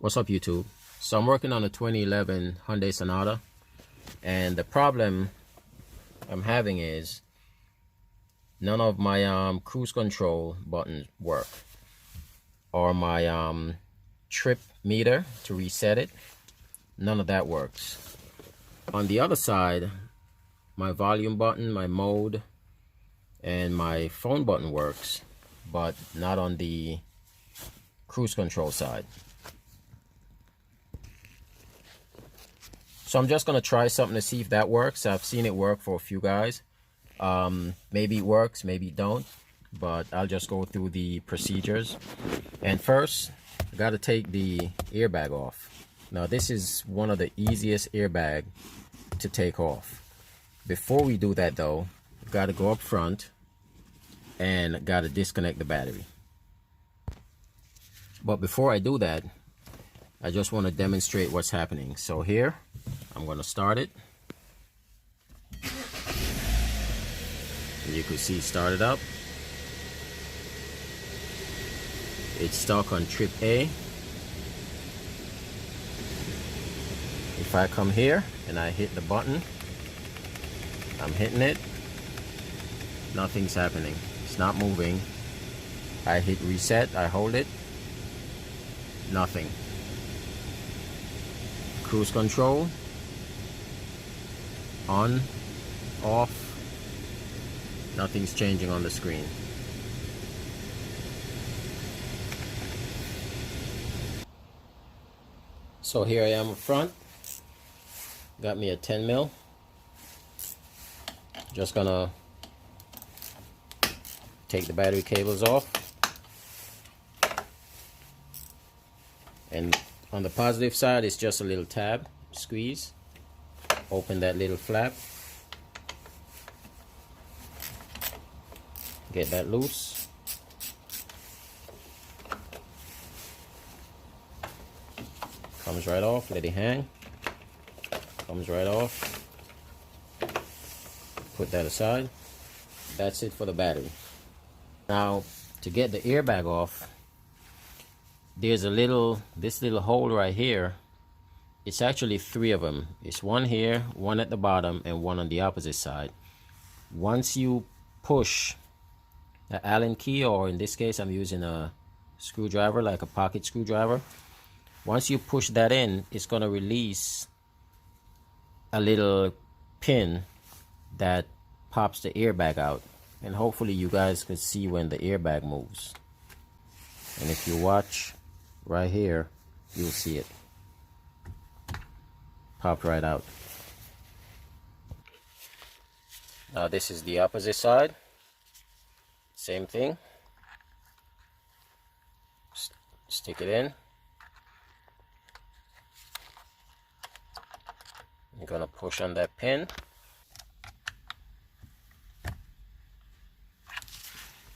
What's up, YouTube? So I'm working on a 2011 Hyundai Sonata, and the problem I'm having is none of my cruise control buttons work, or my trip meter to reset it. None of that works. On the other side, my volume button, my mode, and my phone button works, but not on the cruise control side. So I'm just going to try something to see if that works. I've seen it work for a few guys. Maybe it works, maybe it don't, but I'll just go through the procedures. And first, I got to take the airbag off. Now this is one of the easiest airbag to take off. Before we do that though, I've got to go up front and got to disconnect the battery. But before I do that, I just want to demonstrate what's happening. So here, I'm going to start it. And you can see start it up. It's stuck on trip A. If I come here and I hit the button, I'm hitting it, nothing's happening. It's not moving. I hit reset, I hold it, nothing. Cruise control, on, off, nothing's changing on the screen. So here I am up front, got me a 10 mil. Just gonna take the battery cables off, and on the positive side it's just a little tab, squeeze, open that little flap, get that loose, comes right off, let it hang, comes right off, put that aside. That's it for the battery. Now to get the airbag off, there's this little hole right here. It's actually three of them. It's one here, one at the bottom, and one on the opposite side. Once you push the Allen key, or in this case I'm using a screwdriver, like a pocket screwdriver. Once you push that in, it's gonna release a little pin that pops the airbag out, and hopefully you guys could see when the airbag moves. And if you watch right here, you'll see it pop right out. Now this is the opposite side, same thing. Stick it in. You're gonna push on that pin.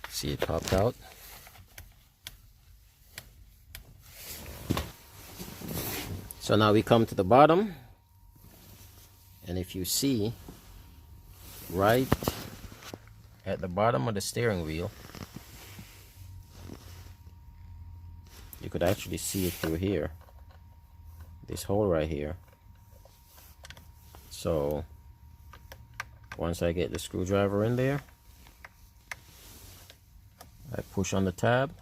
See, it popped out. So now we come to the bottom, and if you see right at the bottom of the steering wheel, you could actually see it through here, this hole right here. So once I get the screwdriver in there, I push on the tab,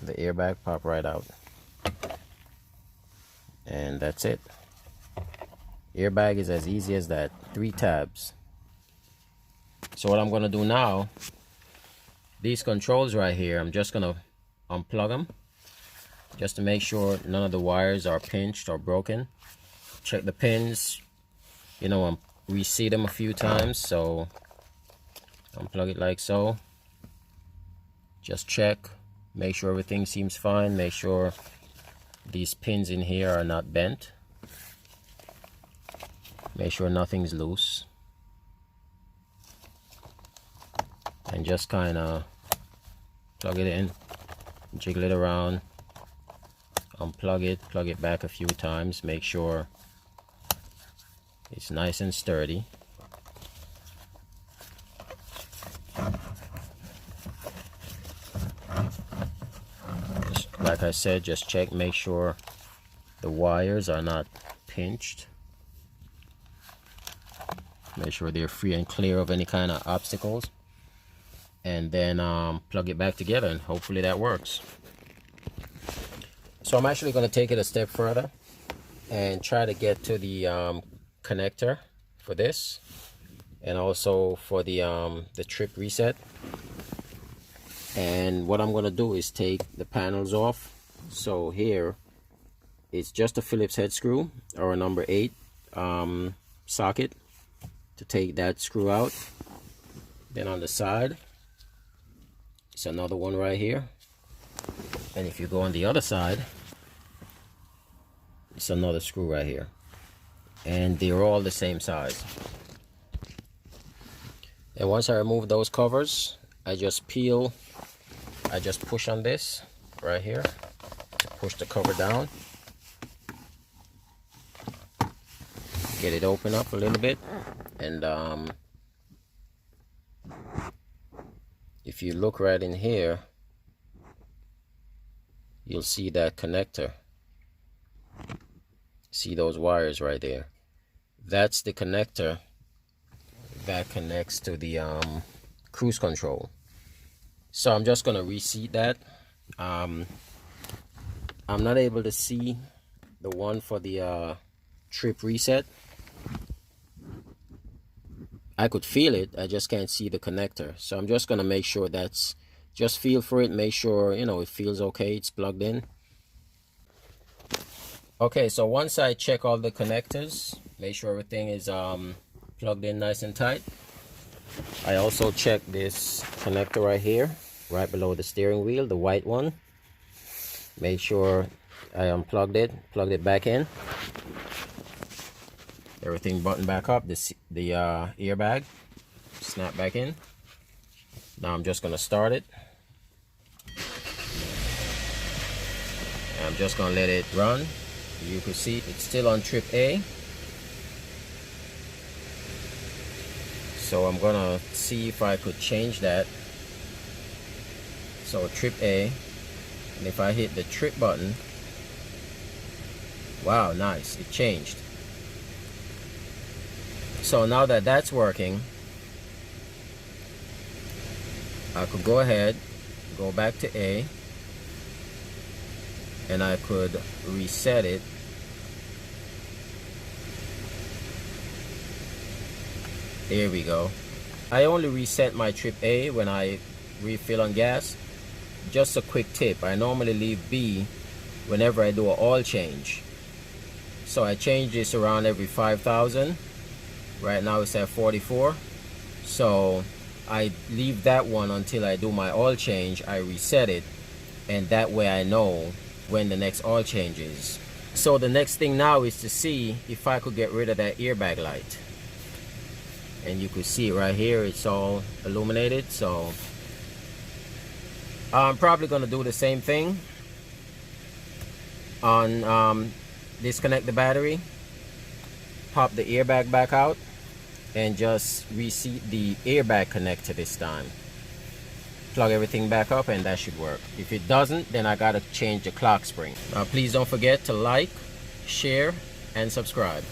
the airbag pop right out, and that's it. Airbag is as easy as that, 3 tabs. So what I'm gonna do now, these controls right here, I'm just gonna unplug them just to make sure none of the wires are pinched or broken. Check the pins, you know, reseat them a few times. So unplug it like so, just check, make sure everything seems fine, make sure these pins in here are not bent, make sure nothing's loose, and just kind of plug it in, jiggle it around, unplug it, plug it back a few times, make sure it's nice and sturdy. like I said, just check, make sure the wires are not pinched. Make sure they're free and clear of any kind of obstacles, and then plug it back together, and hopefully that works. So I'm actually going to take it a step further and try to get to the connector for this, and also for the trip reset. And what I'm going to do is take the panels off. So here it's just a Phillips head screw or a number 8 socket to take that screw out. Then on the side it's another one right here, and if you go on the other side, it's another screw right here, and they're all the same size. And once I remove those covers, I just push on this right here to push the cover down, get it open up a little bit, and if you look right in here, you'll see that connector. See those wires right there? That's the connector that connects to the cruise control. So I'm just gonna reseat that. I'm not able to see the one for the trip reset. I could feel it, I just can't see the connector. So I'm just gonna make sure just feel for it, make sure, you know, it feels okay, it's plugged in. Okay, so once I check all the connectors, make sure everything is plugged in nice and tight, I also check this connector right here, right below the steering wheel, the white one. Make sure I unplugged it, plugged it back in. Everything buttoned back up, the airbag snap back in. Now I'm just gonna start it. I'm just gonna let it run. You can see it's still on trip A. So I'm gonna see if I could change that. So trip A, and if I hit the trip button, wow, nice, it changed. So now that that's working, I could go ahead, go back to A, and I could reset it. There we go. I only reset my trip A when I refill on gas. Just a quick tip, I normally leave B whenever I do an oil change. So I change this around every 5,000. Right now it's at 44. So I leave that one until I do my oil change. I reset it, and that way I know when the next oil change is. So the next thing now is to see if I could get rid of that airbag light. And you can see it right here, it's all illuminated. So I'm probably going to do the same thing on disconnect the battery, pop the airbag back out, and just reseat the airbag connector this time. Plug everything back up, and that should work. If it doesn't, then I gotta change the clock spring. Please don't forget to like, share, and subscribe.